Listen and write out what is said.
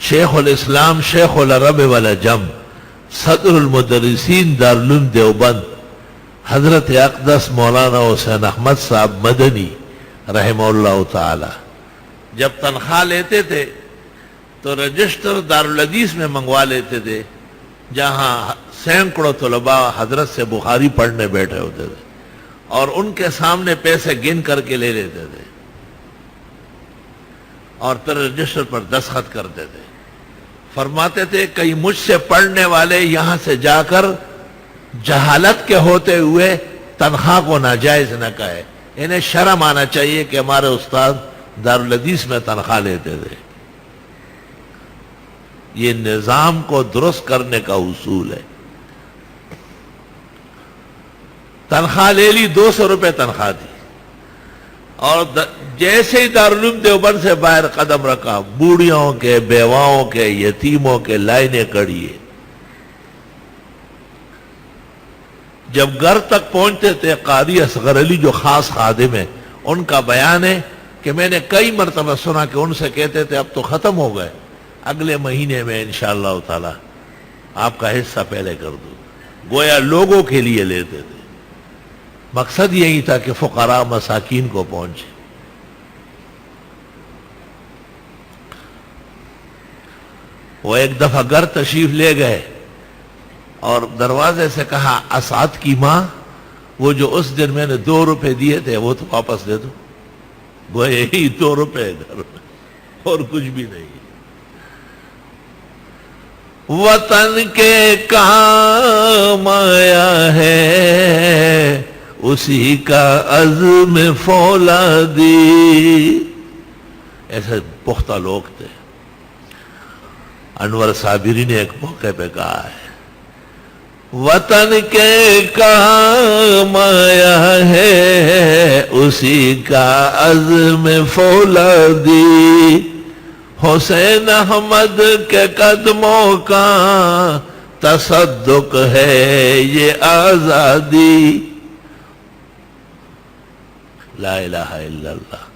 شیخ الاسلام شیخ العرب والعجم صدر المدرسین دارالعلوم دیوبند حضرت اقدس مولانا حسین احمد صاحب مدنی رحمہ اللہ تعالی جب تنخواہ لیتے تھے تو رجسٹر دارالحدیث میں منگوا لیتے تھے، جہاں سینکڑوں طلباء حضرت سے بخاری پڑھنے بیٹھے ہوتے تھے، اور ان کے سامنے پیسے گن کر کے لے لیتے تھے اور پھر رجسٹر پر دستخط کرتے تھے۔ فرماتے تھے کہیں مجھ سے پڑھنے والے یہاں سے جا کر جہالت کے ہوتے ہوئے تنخواہ کو ناجائز نہ کہے، انہیں شرم آنا چاہیے کہ ہمارے استاد دارالحدیث میں تنخواہ لیتے تھے۔ یہ نظام کو درست کرنے کا اصول ہے۔ تنخواہ لے لی، 200 روپے تنخواہ دی، اور جیسے ہی دارالعلوم دیوبند سے باہر قدم رکھا، بوڑھیوں کے، بیواؤں کے، یتیموں کے لائنیں کڑی ہے۔ جب گھر تک پہنچتے تھے، قاضی اصغر علی جو خاص خادم ہیں، ان کا بیان ہے کہ میں نے کئی مرتبہ سنا کہ ان سے کہتے تھے اب تو ختم ہو گئے، اگلے مہینے میں انشاءاللہ تعالی آپ کا حصہ پہلے کر دوں۔ گویا لوگوں کے لیے لیتے تھے، مقصد یہی تھا کہ فقراء مساکین کو پہنچے۔ وہ ایک دفعہ گھر تشریف لے گئے اور دروازے سے کہا اسعد کی ماں، وہ جو اس دن میں نے 2 روپے دیے تھے وہ تو واپس دے دو۔ وہ یہی 2 روپے گھر میں، اور کچھ بھی نہیں۔ وطن کے کام آیا ہے اسی کا عزم فولادی، ایسے پختہ لوگ تھے۔ انور صابری نے ایک موقع پہ کہا ہے وطن کے کام آیا ہے اسی کا عزم فولادی، حسین احمد کے قدموں کا تصدق ہے یہ آزادی۔ لا الہ الا اللہ۔